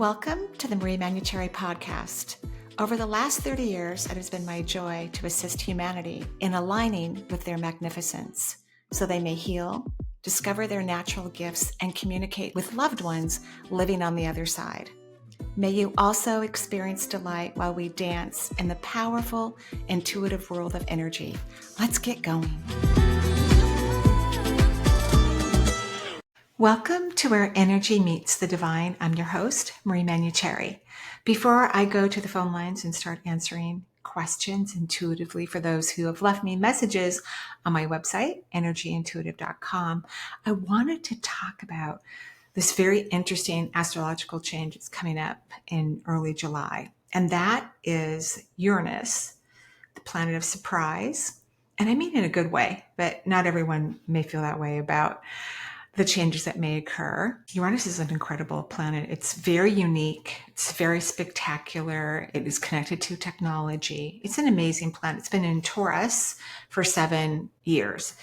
Welcome to the Manuchehri podcast. Over the last 30 years, it has been my joy to assist humanity in aligning with their magnificence so they may heal, discover their natural gifts, and communicate with loved ones living on the other side. May you also experience delight while we dance in the powerful, intuitive world of energy. Let's get going. Welcome to Where Energy Meets the Divine. I'm your host, Marie Manuchehri. Before I go to the phone lines and start answering questions intuitively for those who have left me messages on my website, energyintuitive.com, I wanted to talk about this very interesting astrological change that's coming up in early July. And that is Uranus, the planet of surprise. And I mean in a good way, but not everyone may feel that way about the changes that may occur. Uranus is an incredible planet. It's very unique. It's very spectacular. It is connected to technology. It's an amazing planet. It's been in Taurus for 7 years.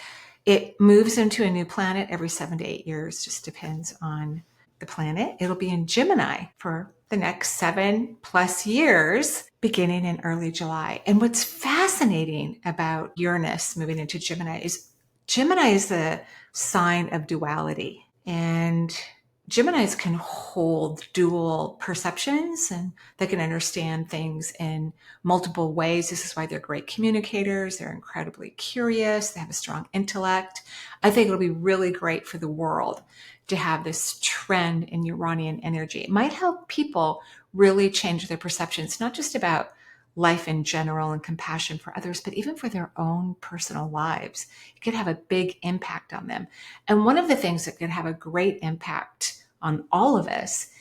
It moves into a new planet every 7 to 8 years, just depends on the planet. It'll be in Gemini for the next 7+ years, beginning in early July. And what's fascinating about Uranus moving into Gemini is the sign of duality. And Geminis can hold dual perceptions and they can understand things in multiple ways. This is why they're great communicators. They're incredibly curious. They have a strong intellect. I think it'll be really great for the world to have this trend in Uranian energy. It might help people really change their perceptions, not just about life in general and compassion for others, but even for their own personal lives. It could have a big impact on them. And one of the things that could have a great impact on all of us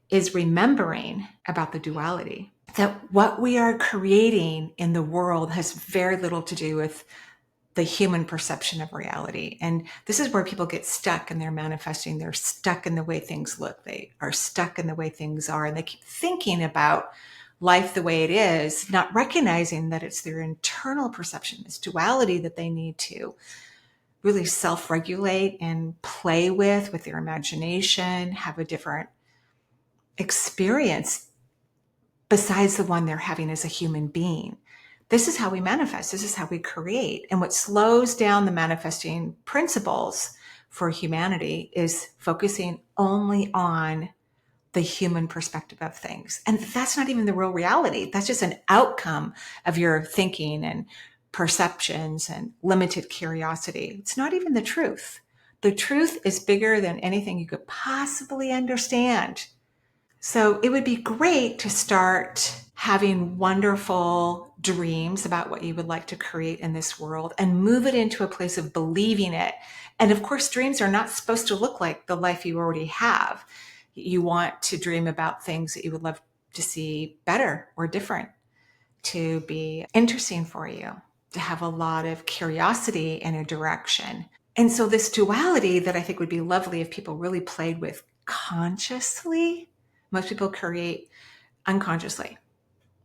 is remembering about the duality, that what we are creating in the world has very little to do with the human perception of reality. And this is where people get stuck and they're manifesting. They're stuck in the way things look. They are stuck in the way things are. And they keep thinking about life the way it is, not recognizing that it's their internal perception, this duality that they need to really self-regulate and play with their imagination, have a different experience besides the one they're having as a human being. This is how we manifest. This is how we create. And what slows down the manifesting principles for humanity is focusing only on the human perspective of things. And that's not even the real reality. That's just an outcome of your thinking and perceptions and limited curiosity. It's not even the truth. The truth is bigger than anything you could possibly understand. So it would be great to start having wonderful dreams about what you would like to create in this world and move it into a place of believing it. And of course, dreams are not supposed to look like the life you already have. You want to dream about things that you would love to see better or different, to be interesting for you, to have a lot of curiosity in a direction. And so this duality that I think would be lovely if people really played with consciously, most people create unconsciously.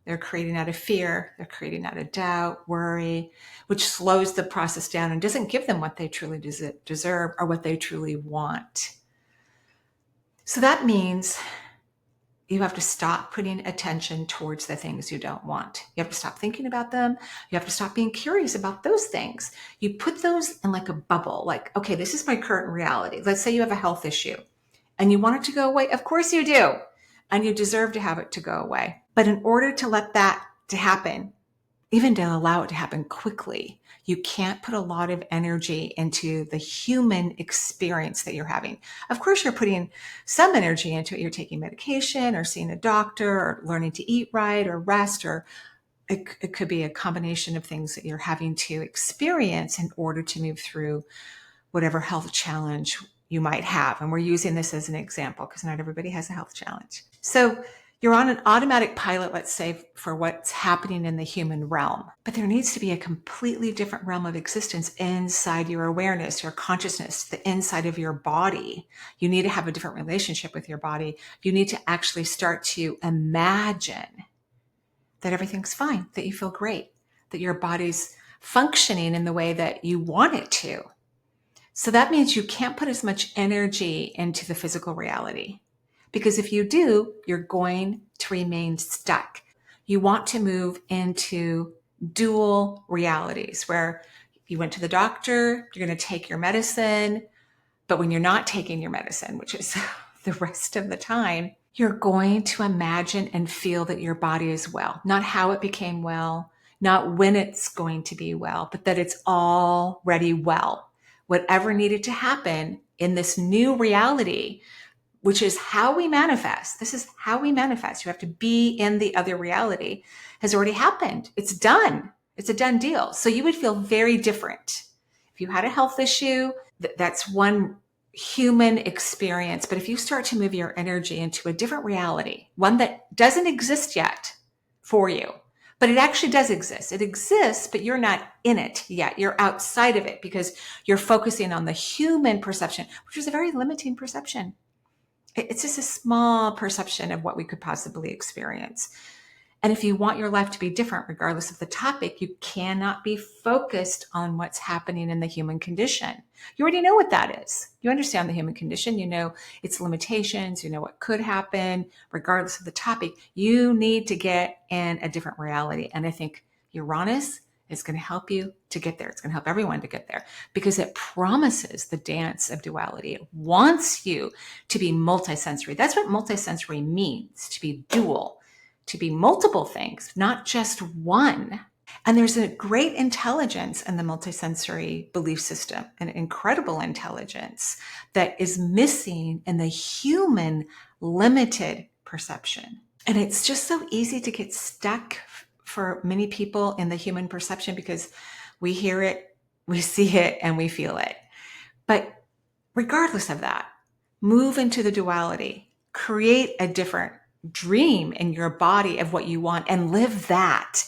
They're creating out of fear, they're creating out of doubt, worry, which slows the process down and doesn't give them what they truly deserve or what they truly want. So that means you have to stop putting attention towards the things you don't want. You have to stop thinking about them. You have to stop being curious about those things. You put those in like a bubble, like, okay, this is my current reality. Let's say you have a health issue and you want it to go away. Of course you do. And you deserve to have it to go away. But in order to let that to happen, even to allow it to happen quickly, you can't put a lot of energy into the human experience that you're having. Of course, you're putting some energy into it. You're taking medication or seeing a doctor or learning to eat right or rest, or it could be a combination of things that you're having to experience in order to move through whatever health challenge you might have. And we're using this as an example because not everybody has a health challenge. So you're on an automatic pilot, let's say, for what's happening in the human realm. But there needs to be a completely different realm of existence inside your awareness, your consciousness, the inside of your body. You need to have a different relationship with your body. You need to actually start to imagine that everything's fine, that you feel great, that your body's functioning in the way that you want it to. So that means you can't put as much energy into the physical reality. Because if you do, you're going to remain stuck. You want to move into dual realities where you went to the doctor, you're going to take your medicine, but when you're not taking your medicine, which is the rest of the time, you're going to imagine and feel that your body is well, not how it became well, not when it's going to be well, but that it's already well. Whatever needed to happen in this new reality, which is how we manifest. This is how we manifest. You have to be in the other reality, has already happened. It's done. It's a done deal. So you would feel very different. If you had a health issue, that's one human experience. But if you start to move your energy into a different reality, one that doesn't exist yet for you, but it actually does exist. It exists, but you're not in it yet. You're outside of it because you're focusing on the human perception, which is a very limiting perception. It's just a small perception of what we could possibly experience. And if you want your life to be different, regardless of the topic, you cannot be focused on what's happening in the human condition. You already know what that is. You understand the human condition. You know its limitations. You know what could happen, regardless of the topic. You need to get in a different reality. And I think Uranus is going to help you to get there. It's going to help everyone to get there because it promises the dance of duality. It wants you to be multisensory. That's what multisensory means, to be dual, to be multiple things, not just one. And there's a great intelligence in the multisensory belief system, an incredible intelligence that is missing in the human limited perception. And it's just so easy to get stuck for many people in the human perception because we hear it, we see it, and we feel it. But regardless of that, move into the duality, create a different dream in your body of what you want and live that.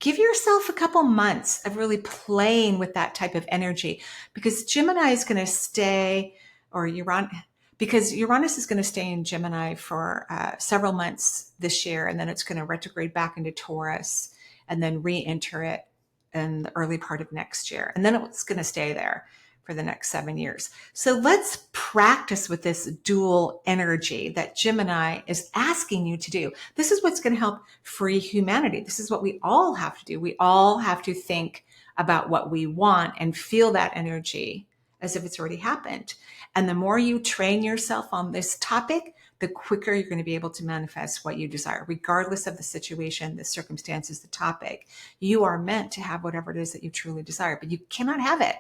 Give yourself a couple months of really playing with that type of energy because Gemini is going to stay, or Uranus is going to stay in Gemini for several months this year, and then it's going to retrograde back into Taurus and then re-enter it in the early part of next year. And then it's going to stay there for the next 7 years. So let's practice with this dual energy that Gemini is asking you to do. This is what's going to help free humanity. This is what we all have to do. We all have to think about what we want and feel that energy as if it's already happened. And the more you train yourself on this topic, the quicker you're going to be able to manifest what you desire, regardless of the situation, the circumstances, the topic. You are meant to have whatever it is that you truly desire, but you cannot have it.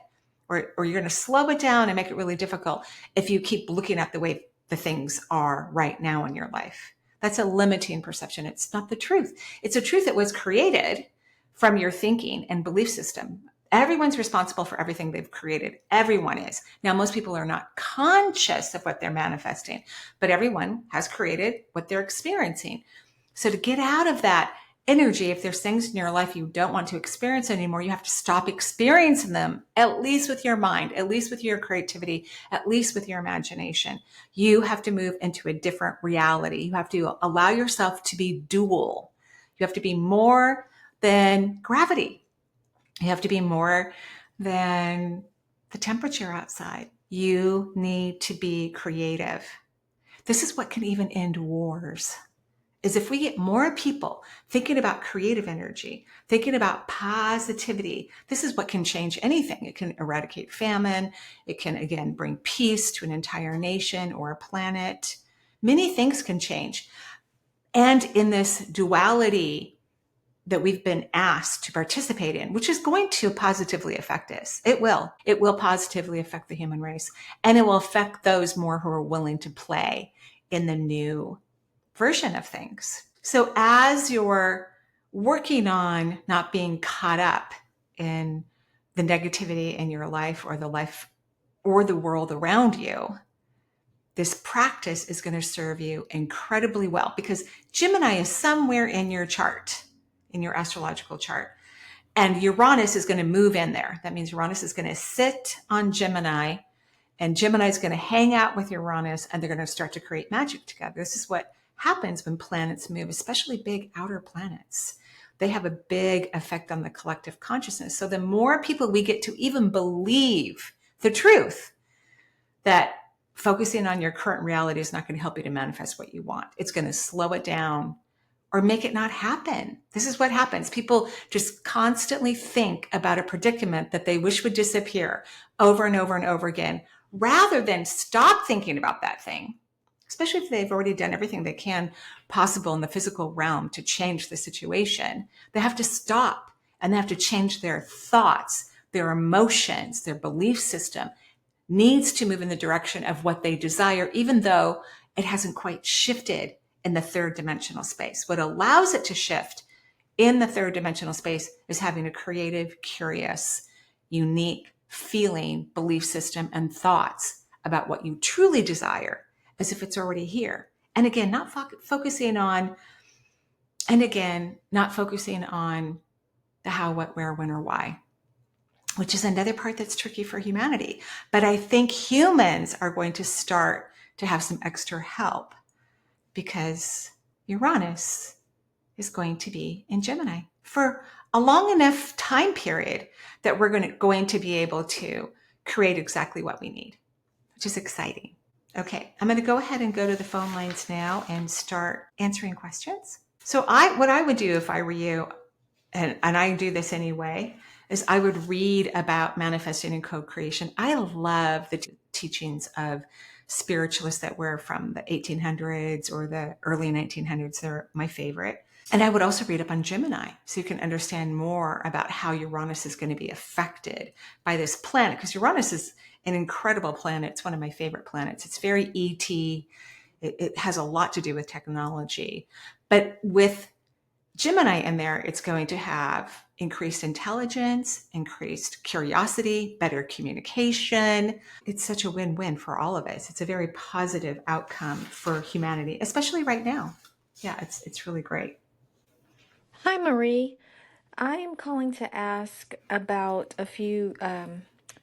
Or you're going to slow it down and make it really difficult if you keep looking at the way the things are right now in your life. That's a limiting perception. It's not the truth. It's a truth that was created from your thinking and belief system. Everyone's responsible for everything they've created. Everyone is. Now, most people are not conscious of what they're manifesting, but everyone has created what they're experiencing. So to get out of that energy, if there's things in your life you don't want to experience anymore, you have to stop experiencing them, at least with your mind, at least with your creativity, at least with your imagination. You have to move into a different reality. You have to allow yourself to be dual. You have to be more than gravity. You have to be more than the temperature outside. You need to be creative. This is what can even end wars. Is if we get more people thinking about creative energy, thinking about positivity, this is what can change anything. It can eradicate famine. It can, again, bring peace to an entire nation or a planet. Many things can change. And in this duality that we've been asked to participate in, which is going to positively affect us. It will positively affect the human race. And it will affect those more who are willing to play in the new version of things. So as you're working on not being caught up in the negativity in your life or the life or the world around you, this practice is going to serve you incredibly well because Gemini is somewhere in your chart, in your astrological chart. And Uranus is going to move in there. That means Uranus is going to sit on Gemini and Gemini is going to hang out with Uranus and they're going to start to create magic together. This is what happens when planets move, especially big outer planets. They have a big effect on the collective consciousness. So the more people we get to even believe the truth that focusing on your current reality is not going to help you to manifest what you want. It's going to slow it down or make it not happen. This is what happens. People just constantly think about a predicament that they wish would disappear over and over and over again, rather than stop thinking about that thing, especially if they've already done everything they can possible in the physical realm to change the situation. They have to stop and they have to change their thoughts, their emotions, their belief system needs to move in the direction of what they desire, even though it hasn't quite shifted in the third dimensional space. What allows it to shift in the third dimensional space is having a creative, curious, unique feeling, belief system, and thoughts about what you truly desire, as if it's already here. And again, not focusing on the how, what, where, when, or why, which is another part that's tricky for humanity. But I think humans are going to start to have some extra help because Uranus is going to be in Gemini for a long enough time period that we're going to be able to create exactly what we need, which is exciting. Okay, I'm going to go ahead and go to the phone lines now and start answering questions. So what I would do if I were you, and I do this anyway, is I would read about manifesting and co-creation. I love the teachings of spiritualists that were from the 1800s or the early 1900s. They're my favorite. And I would also read up on Gemini so you can understand more about how Uranus is going to be affected by this planet, because Uranus is an incredible planet. It's one of my favorite planets. It's very ET. It has a lot to do with technology. But with Gemini in there, it's going to have increased intelligence, increased curiosity, better communication. It's such a win-win for all of us. It's a very positive outcome for humanity, especially right now. Yeah, it's really great. Hi, Marie. I am calling to ask about a few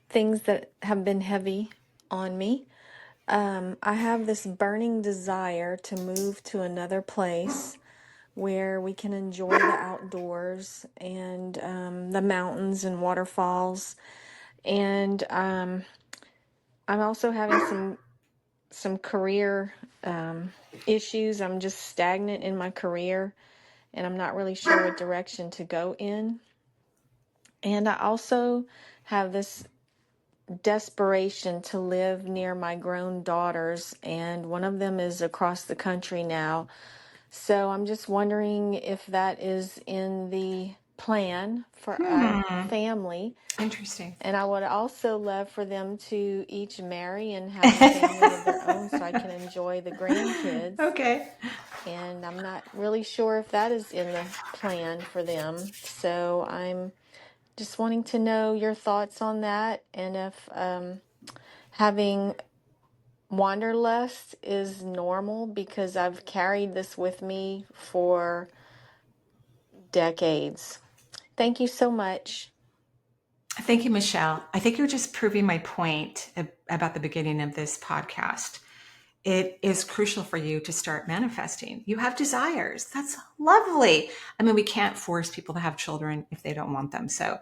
things that have been heavy on me. I have this burning desire to move to another place where we can enjoy the outdoors and the mountains and waterfalls. And I'm also having some career issues. I'm just stagnant in my career, and I'm not really sure what direction to go in. And I also have this desperation to live near my grown daughters, and one of them is across the country now. So I'm just wondering if that is in the plan for our family. Interesting. And I would also love for them to each marry and have a family of their own so I can enjoy the grandkids. Okay. And I'm not really sure if that is in the plan for them. So I'm just wanting to know your thoughts on that, and if having wanderlust is normal, because I've carried this with me for decades. Thank you so much. Thank you, Michelle. I think you're just proving my point about the beginning of this podcast. It is crucial for you to start manifesting. You have desires. That's lovely. I mean, we can't force people to have children if they don't want them. So,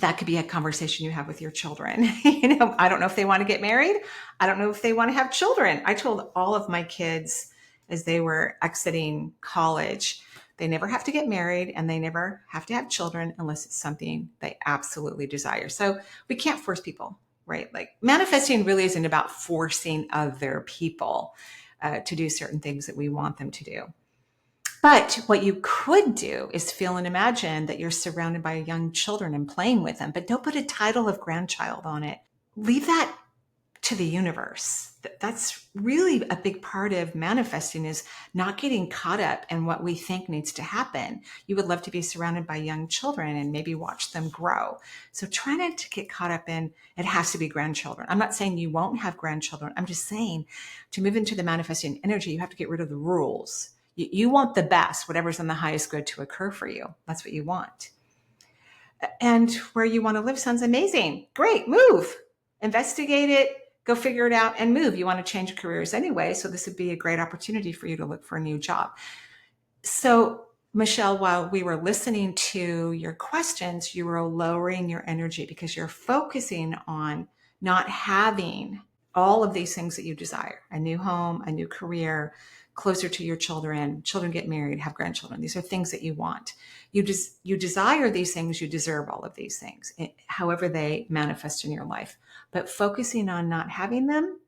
that could be a conversation you have with your children. I don't know if they want to get married. I don't know if they want to have children. I told all of my kids as they were exiting college, they never have to get married and they never have to have children unless it's something they absolutely desire. So we can't force people, right? Like manifesting really isn't about forcing other people to do certain things that we want them to do. But what you could do is feel and imagine that you're surrounded by young children and playing with them, but don't put a title of grandchild on it. Leave that to the universe. That's really a big part of manifesting, is not getting caught up in what we think needs to happen. You would love to be surrounded by young children and maybe watch them grow. So try not to get caught up in it has to be grandchildren. I'm not saying you won't have grandchildren. I'm just saying to move into the manifesting energy, you have to get rid of the rules. You want the best, whatever's in the highest good to occur for you. That's what you want. And where you want to live sounds amazing. Great, move, investigate it, go figure it out and move. You want to change careers anyway, so this would be a great opportunity for you to look for a new job. So, Michelle, while we were listening to your questions, you were lowering your energy because you're focusing on not having all of these things that you desire: a new home, a new career, closer to your children, children get married, have grandchildren. These are things that you want. You desire these things, you deserve all of these things, however they manifest in your life. But focusing on not having them,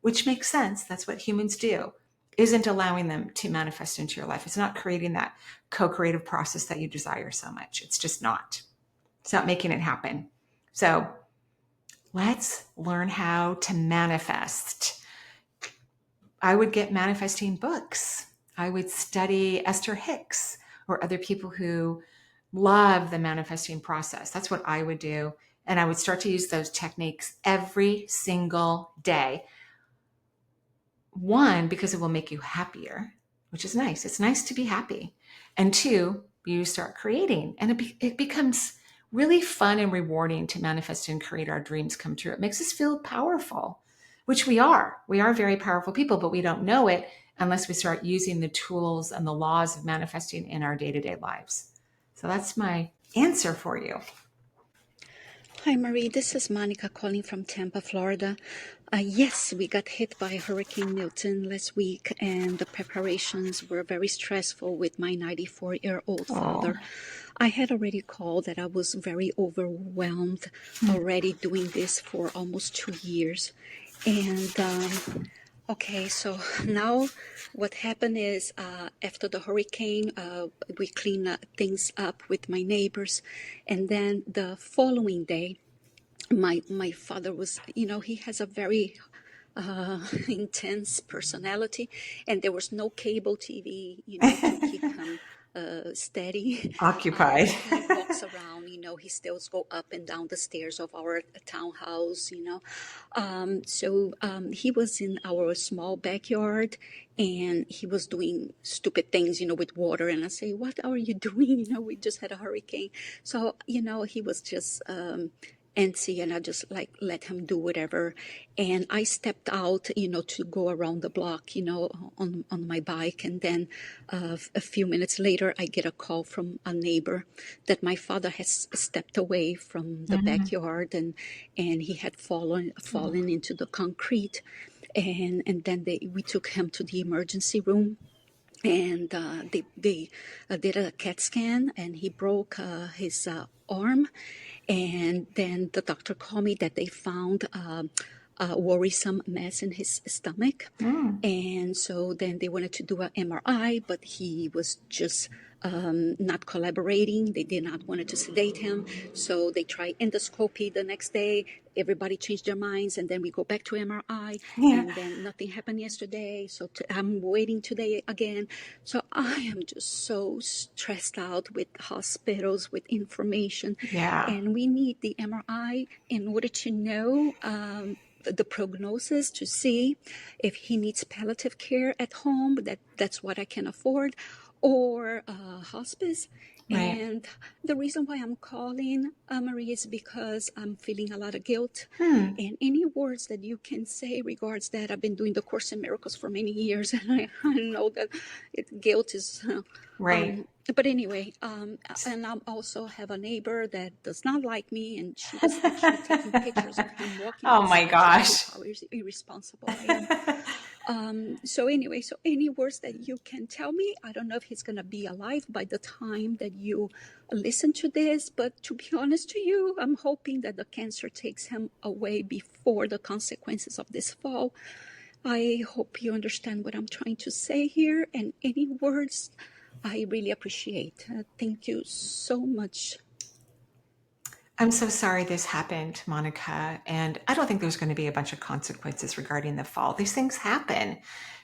which makes sense, that's what humans do, isn't allowing them to manifest into your life. It's not creating that co-creative process that you desire so much. It's just not. It's not making it happen. So let's learn how to manifest. I would get manifesting books. I would study Esther Hicks or other people who love the manifesting process. That's what I would do. And I would start to use those techniques every single day. One, because it will make you happier, which is nice. It's nice to be happy. And two, you start creating, and it becomes really fun and rewarding to manifest and create our dreams come true. It makes us feel powerful, which we are. We are very powerful people, but we don't know it unless we start using the tools and the laws of manifesting in our day-to-day lives. So that's my answer for you. Hi, Marie. This is Monica calling from Tampa, Florida. Yes, we got hit by Hurricane Milton last week, and the preparations were very stressful with my 94-year-old father. I had already called that I was very overwhelmed already doing this for almost 2 years. And okay, so now what happened is after the hurricane, we cleaned things up with my neighbors. And then the following day, my father was, he has a very intense personality, and there was no cable TV, to keep him steady. Occupied. He walks around, he still go up and down the stairs of our townhouse, So he was in our small backyard, and he was doing stupid things, with water. And I say, what are you doing? We just had a hurricane. So, he was just antsy, and I just let him do whatever. And I stepped out, to go around the block, on my bike. And then a few minutes later, I get a call from a neighbor that my father has stepped away from the backyard, and he had fallen into the concrete. And then we took him to the emergency room. And they did a CAT scan, and he broke his arm. And then the doctor called me that they found a worrisome mass in his stomach. And so then they wanted to do an MRI, but he was just not collaborating. They did not want to sedate him. So they tried endoscopy the next day. Everybody changed their minds, and then we go back to MRI, and then nothing happened yesterday. So I'm waiting today again. So I am just so stressed out with hospitals, with information. And we need the MRI in order to know the prognosis, to see if he needs palliative care at home. That's what I can afford, or hospice. And the reason why I'm calling, Marie, is because I'm feeling a lot of guilt. And any words that you can say regards that, I've been doing the Course in Miracles for many years, and I know that guilt is Right. But anyway, and I also have a neighbor that does not like me, and she was actually taking pictures of him walking. Oh my gosh! How irresponsible I am. So anyway, so any words that you can tell me, I don't know if he's gonna be alive by the time that you listen to this, but to be honest to you, I'm hoping that the cancer takes him away before the consequences of this fall. I hope you understand what I'm trying to say here, and any words I really appreciate. Thank you so much. I'm so sorry this happened, Monica. And I don't think there's going to be a bunch of consequences regarding the fall. These things happen,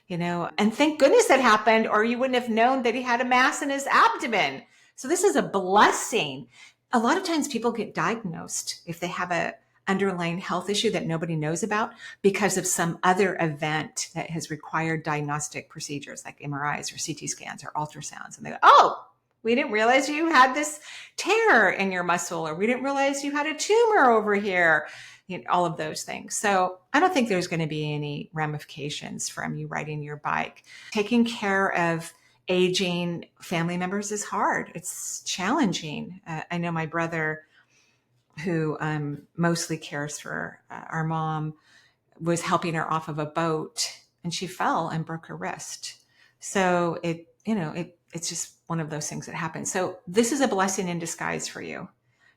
and thank goodness that happened, or you wouldn't have known that he had a mass in his abdomen. So this is a blessing. A lot of times people get diagnosed if they have a underlying health issue that nobody knows about because of some other event that has required diagnostic procedures like MRIs or CT scans or ultrasounds. And they go, oh, we didn't realize you had this tear in your muscle, or we didn't realize you had a tumor over here, all of those things. So I don't think there's going to be any ramifications from you riding your bike. Taking care of aging family members is hard. It's challenging. I know my brother, who mostly cares for our mom, was helping her off of a boat, and she fell and broke her wrist. So it's just one of those things that happens. So this is a blessing in disguise for you,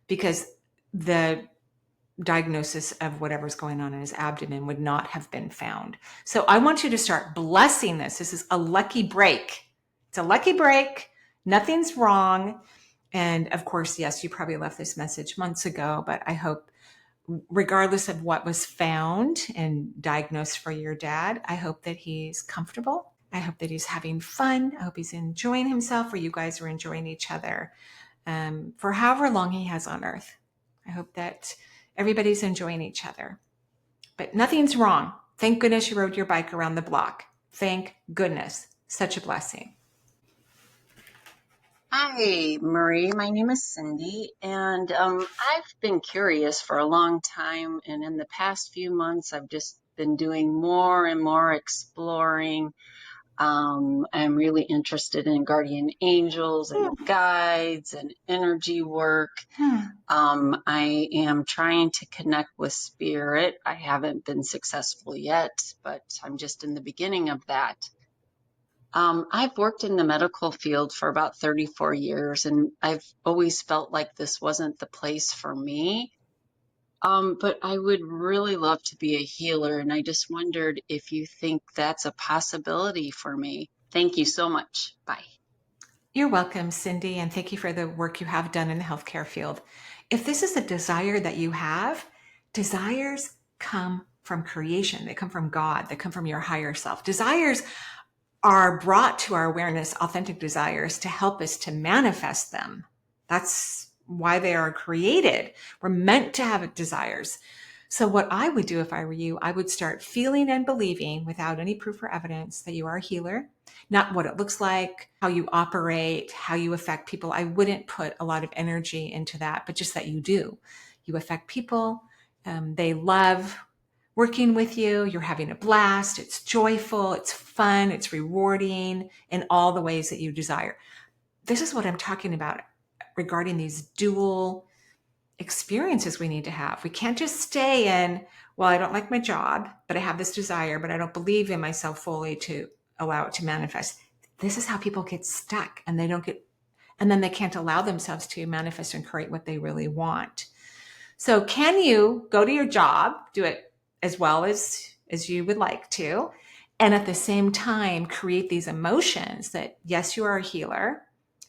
because the diagnosis of whatever's going on in his abdomen would not have been found. So I want you to start blessing this. This is a lucky break. It's a lucky break. Nothing's wrong. And of course, yes, you probably left this message months ago, but I hope, regardless of what was found and diagnosed for your dad, I hope that he's comfortable. I hope that he's having fun. I hope he's enjoying himself, or you guys are enjoying each other for however long he has on earth. I hope that everybody's enjoying each other. But nothing's wrong. Thank goodness you rode your bike around the block. Thank goodness. Such a blessing. Hi, Marie. My name is Cindy, and I've been curious for a long time. And in the past few months, I've just been doing more and more exploring. I'm really interested in guardian angels and guides and energy work. I am trying to connect with spirit. I haven't been successful yet, but I'm just in the beginning of that. I've worked in the medical field for about 34 years, and I've always felt like this wasn't the place for me. But I would really love to be a healer, and I just wondered if you think that's a possibility for me. Thank you so much. Bye. You're welcome, Cindy, and thank you for the work you have done in the healthcare field. If this is a desire that you have, desires come from creation. They come from God. They come from your higher self. Desires are brought to our awareness, authentic desires, to help us to manifest them. That's why they are created. We're meant to have desires. So what I would do if I were you, I would start feeling and believing without any proof or evidence that you are a healer, not what it looks like, how you operate, how you affect people. I wouldn't put a lot of energy into that, but just that you do. You affect people. They love working with you. You're having a blast. It's joyful. It's fun. It's rewarding in all the ways that you desire. This is what I'm talking about regarding these dual experiences we need to have. We can't just stay in, well, I don't like my job, but I have this desire, but I don't believe in myself fully to allow it to manifest. This is how people get stuck, and then they can't allow themselves to manifest and create what they really want. So can you go to your job, do it as well as you would like to, and at the same time create these emotions that, yes, you are a healer.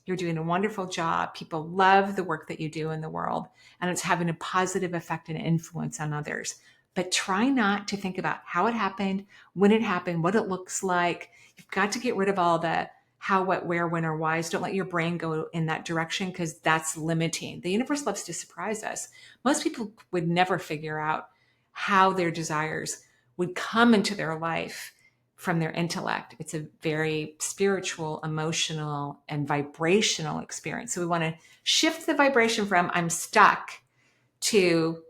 You're doing a wonderful job. People love the work that you do in the world, and it's having a positive effect and influence on others. But try not to think about how it happened, when it happened, what it looks like. You've got to get rid of all the how, what, where, when, or whys. Don't let your brain go in that direction, because that's limiting. The universe loves to surprise us. Most people would never figure out how their desires would come into their life from their intellect. It's a very spiritual, emotional, and vibrational experience. So we want to shift the vibration from I'm stuck to,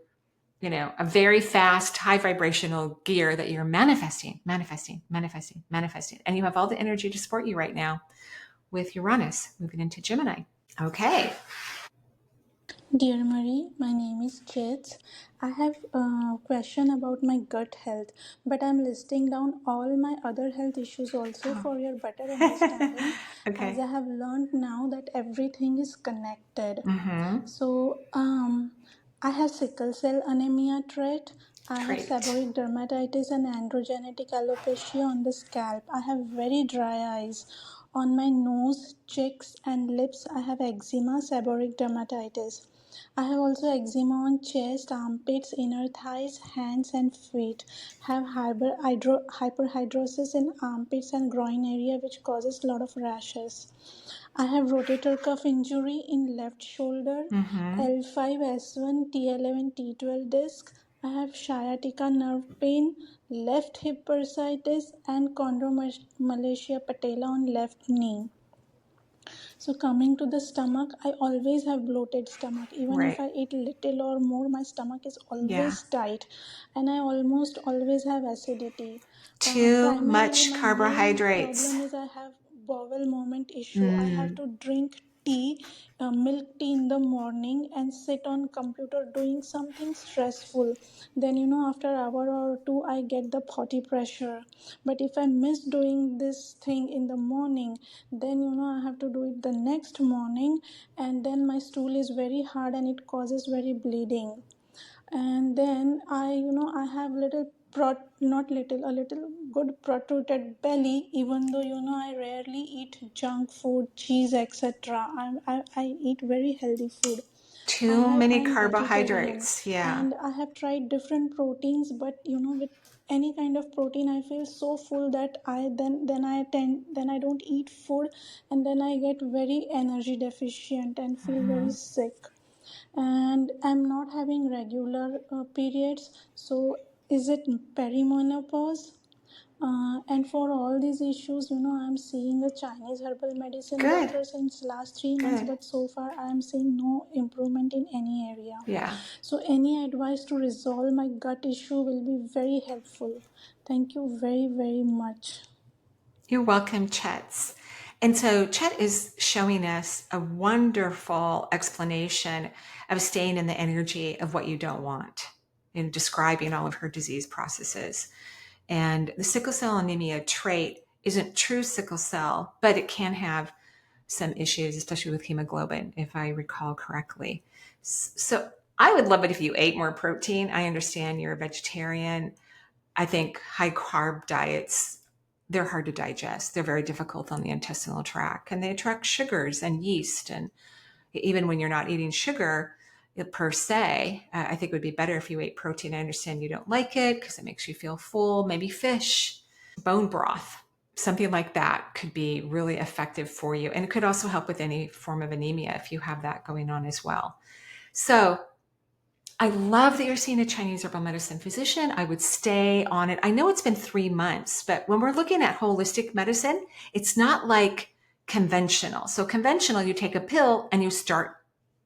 a very fast, high vibrational gear that you're manifesting. And you have all the energy to support you right now with Uranus moving into Gemini. Okay. Dear Marie, my name is Chets. I have a question about my gut health, but I'm listing down all my other health issues also for your better understanding, as Okay. I have learned now that everything is connected. Mm-hmm. So, I have sickle cell anemia trait. I have Great. seborrheic dermatitis and androgenetic alopecia on the scalp. I have very dry eyes. On my nose, cheeks, and lips, I have eczema, seborrheic dermatitis. I have also eczema on chest, armpits, inner thighs, hands, and feet. Have hyperhidrosis in armpits and groin area, which causes a lot of rashes. I have rotator cuff injury in left shoulder, Mm-hmm. L5S1 T11 T12 disc. I have sciatica nerve pain, left hip bursitis, and chondromalacia patella on left knee. So coming to the stomach, I always have bloated stomach. Even if Right. I eat little or more, my stomach is Yeah. always tight, and I almost always have acidity. Too Primarily, much my main carbohydrates. problem is I have bowel movement issue. I have Mm. to drink tea, milk tea in the morning, and sit on computer doing something stressful, then after hour or two I get the potty pressure. But if I miss doing this thing in the morning, then I have to do it the next morning, and then my stool is very hard and it causes very bleeding. And then I have little not little, a little good protruded belly, even though I rarely eat junk food, cheese, etc. I eat very healthy food. Too many I'm vegetarian, carbohydrates. Yeah. and I have tried different proteins, but with any kind of protein I feel so full that I don't eat food, and then I get very energy deficient and feel very Mhm. sick. And I'm not having regular periods. So is it perimenopause? And for all these issues, I'm seeing a Chinese herbal medicine Good. doctor since last 3 months, Good. but so far I'm seeing no improvement in any area. Yeah. So any advice to resolve my gut issue will be very helpful. Thank you very, very much. You're welcome, Chets. And so Chet is showing us a wonderful explanation of staying in the energy of what you don't want in describing all of her disease processes. And the sickle cell anemia trait isn't true sickle cell, but it can have some issues, especially with hemoglobin, if I recall correctly. So I would love it if you ate more protein. I understand you're a vegetarian. I think high carb diets, they're hard to digest. They're very difficult on the intestinal tract, and they attract sugars and yeast. And even when you're not eating sugar per se, I think it would be better if you ate protein. I understand you don't like it because it makes you feel full. Maybe fish, bone broth, something like that could be really effective for you. And it could also help with any form of anemia if you have that going on as well. So I love that you're seeing a Chinese herbal medicine physician. I would stay on it. I know it's been 3 months, but when we're looking at holistic medicine, it's not like conventional. So conventional, you take a pill and you start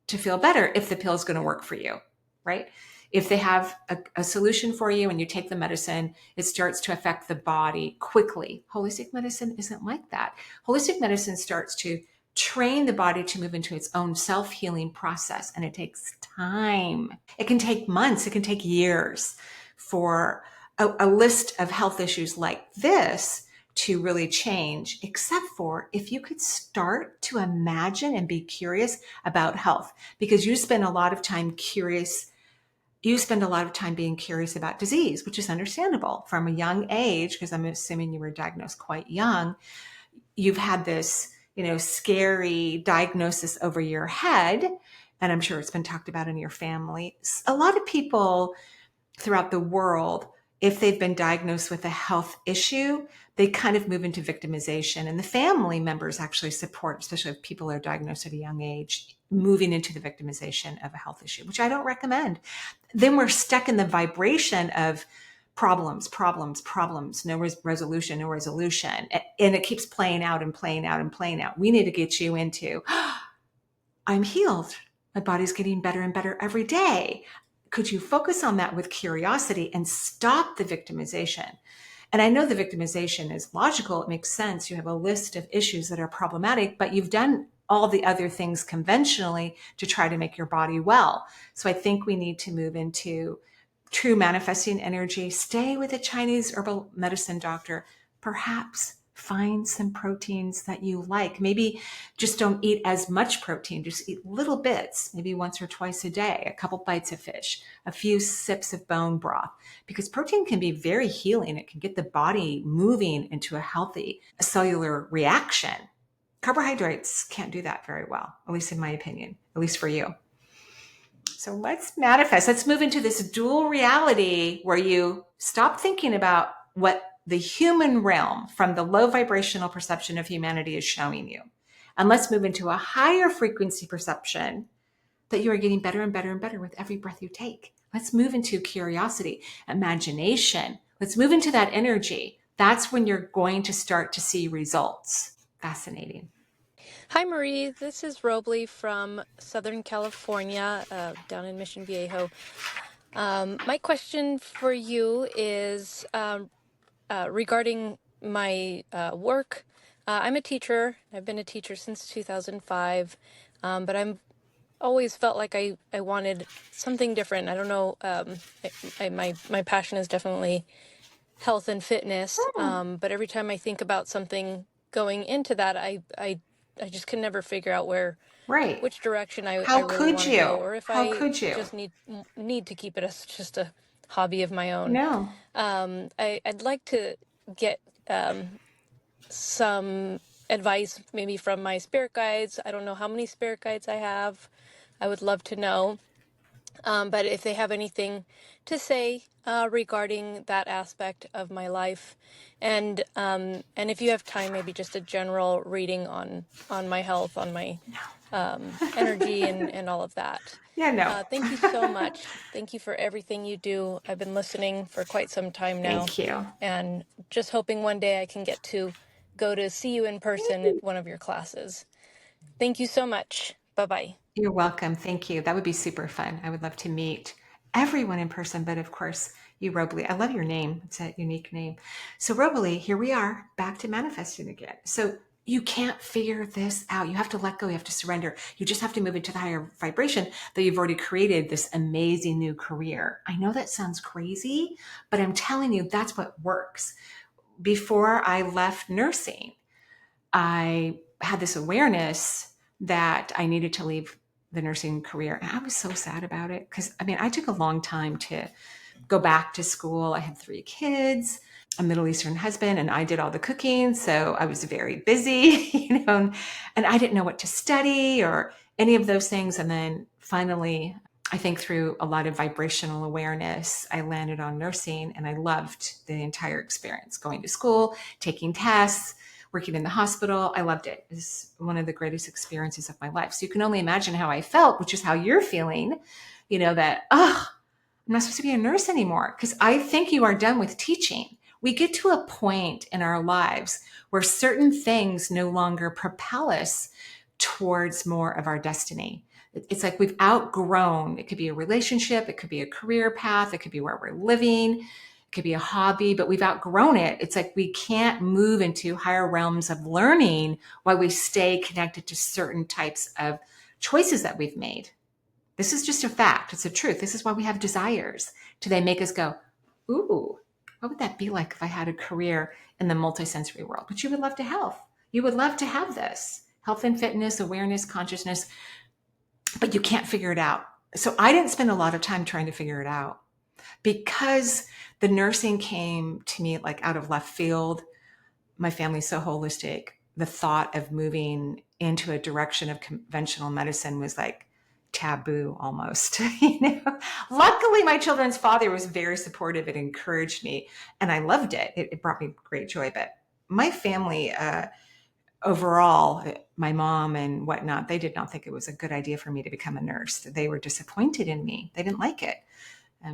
to feel better if the pill is going to work for you, right? If they have a solution for you and you take the medicine, it starts to affect the body quickly. Holistic medicine isn't like that. Holistic medicine starts to train the body to move into its own self-healing process, and it takes time. It can take months, it can take years for a list of health issues like this to really change, except for if you could start to imagine and be curious about health, because you spend a lot of time curious. You spend a lot of time being curious about disease, which is understandable from a young age, because I'm assuming you were diagnosed quite young. You've had this, scary diagnosis over your head, and I'm sure it's been talked about in your family. A lot of people throughout the world, if they've been diagnosed with a health issue, they kind of move into victimization. And the family members actually support, especially if people are diagnosed at a young age, moving into the victimization of a health issue, which I don't recommend. Then we're stuck in the vibration of problems, problems, problems, no resolution, no resolution. And it keeps playing out and playing out and playing out. We need to get you into, I'm healed. My body's getting better and better every day. Could you focus on that with curiosity and stop the victimization? And I know the victimization is logical. It makes sense. You have a list of issues that are problematic, but you've done all the other things conventionally to try to make your body well. So I think we need to move into true manifesting energy. Stay with a Chinese herbal medicine doctor. Perhaps find some proteins that you like. Maybe just don't eat as much protein. Just eat little bits, maybe once or twice a day, a couple bites of fish, a few sips of bone broth, because protein can be very healing. It can get the body moving into a healthy cellular reaction. Carbohydrates can't do that very well, at least in my opinion, at least for you. So let's manifest. Let's move into this dual reality where you stop thinking about what the human realm from the low vibrational perception of humanity is showing you. And let's move into a higher frequency perception that you are getting better and better and better with every breath you take. Let's move into curiosity, imagination. Let's move into that energy. That's when you're going to start to see results. Fascinating. Hi, Marie. This is Rhobley from Southern California, down in Mission Viejo. My question for you is regarding my work. I'm a teacher. I've been a teacher since 2005, but I'm always felt like I wanted something different. I don't know. My passion is definitely health and fitness. Hmm, But every time I think about something going into that, I just can never figure out right. which direction I How really could want to go, you? or if How I could you? just need to keep it as just a hobby of my own. No. I'd like to get some advice maybe from my spirit guides. I don't know how many spirit guides I have. I would love to know. But if they have anything to say regarding that aspect of my life, and if you have time, maybe just a general reading on my health, on my energy, and all of that. Yeah, no. Thank you so much. Thank you for everything you do. I've been listening for quite some time now, Thank you. and just hoping one day I can get to go to see you in person at one of your classes. Thank you so much. Bye bye. You're welcome. Thank you. That would be super fun. I would love to meet everyone in person, but of course, you, Rhobley. I love your name. It's a unique name. So, Rhobley, here we are back to manifesting again. So, you can't figure this out. You have to let go. You have to surrender. You just have to move into the higher vibration that you've already created this amazing new career. I know that sounds crazy, but I'm telling you, that's what works. Before I left nursing, I had this awareness that I needed to leave the nursing career. And I was so sad about it because I took a long time to go back to school. I had 3 kids, a Middle Eastern husband, and I did all the cooking. So I was very busy, and I didn't know what to study or any of those things. And then finally, I think through a lot of vibrational awareness, I landed on nursing and I loved the entire experience going to school, taking tests, working in the hospital. I loved it. It was one of the greatest experiences of my life. So you can only imagine how I felt, which is how you're feeling, that, I'm not supposed to be a nurse anymore, because I think you are done with teaching. We get to a point in our lives where certain things no longer propel us towards more of our destiny. It's like we've outgrown. It could be a relationship, it could be a career path, it could be where we're living, it could be a hobby, but we've outgrown it. It's like we can't move into higher realms of learning while we stay connected to certain types of choices that we've made. This is just a fact. It's a truth. This is why we have desires. Do they make us go, ooh, what would that be like if I had a career in the multisensory world, which you would love to have? You would love to have this health and fitness, awareness, consciousness, but you can't figure it out. So I didn't spend a lot of time trying to figure it out because the nursing came to me like out of left field. My family's so holistic. The thought of moving into a direction of conventional medicine was like taboo almost. Luckily, my children's father was very supportive and encouraged me, and I loved it. It brought me great joy. But my family, overall, my mom and whatnot, they did not think it was a good idea for me to become a nurse. They were disappointed in me. They didn't like it.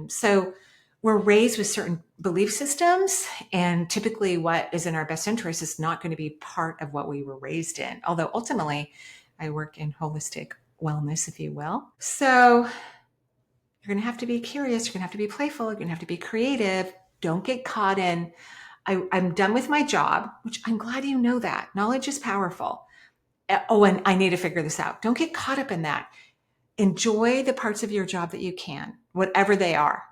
So we're raised with certain belief systems, and typically what is in our best interest is not going to be part of what we were raised in. Although ultimately, I work in holistic wellness, if you will. So you're going to have to be curious. You're going to have to be playful. You're going to have to be creative. Don't get caught in, I'm done with my job, which I'm glad you know that. Knowledge is powerful. Oh, and I need to figure this out. Don't get caught up in that. Enjoy the parts of your job that you can, whatever they are,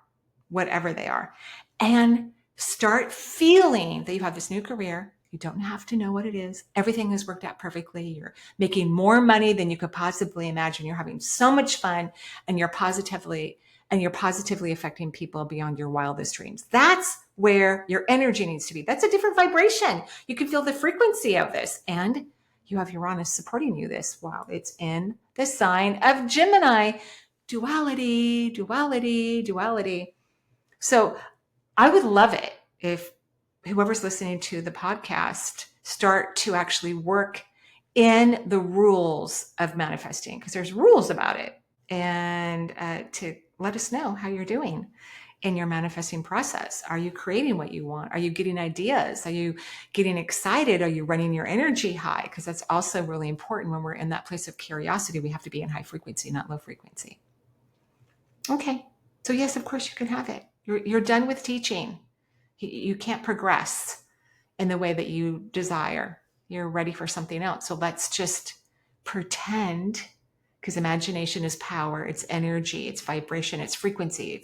and start feeling that you have this new career. You don't have to know what it is. Everything has worked out perfectly. You're making more money than you could possibly imagine. You're having so much fun, and you're positively affecting people beyond your wildest dreams. That's where your energy needs to be. That's a different vibration. You can feel the frequency of this, and you have Uranus supporting you this while it's in the sign of Gemini. Duality, duality, duality. So I would love it if whoever's listening to the podcast start to actually work in the rules of manifesting, because there's rules about it, and to let us know how you're doing in your manifesting process. Are you creating what you want? Are you getting ideas? Are you getting excited? Are you running your energy high? Because that's also really important. When we're in that place of curiosity, we have to be in high frequency, not low frequency. Okay. So yes, of course you can have it. You're done with teaching. You can't progress in the way that you desire. you're ready for something else. So let's just pretend, because imagination is power, it's energy, it's vibration, it's frequency,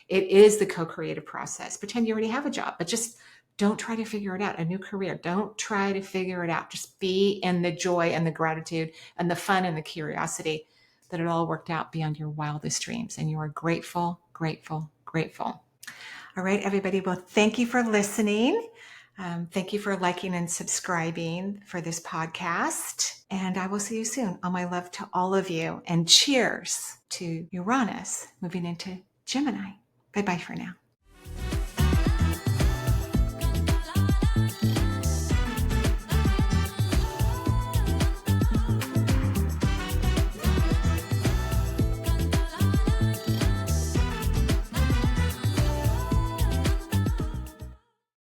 it is the co-creative process. Pretend you already have a job, but just don't try to figure it out. A new career, don't try to figure it out. Just be in the joy and the gratitude and the fun and the curiosity that it all worked out beyond your wildest dreams. And you are grateful, grateful, grateful. All right, everybody. Well, thank you for listening. Thank you for liking and subscribing for this podcast. And I will see you soon. All my love to all of you. And cheers to Uranus moving into Gemini. Bye-bye for now.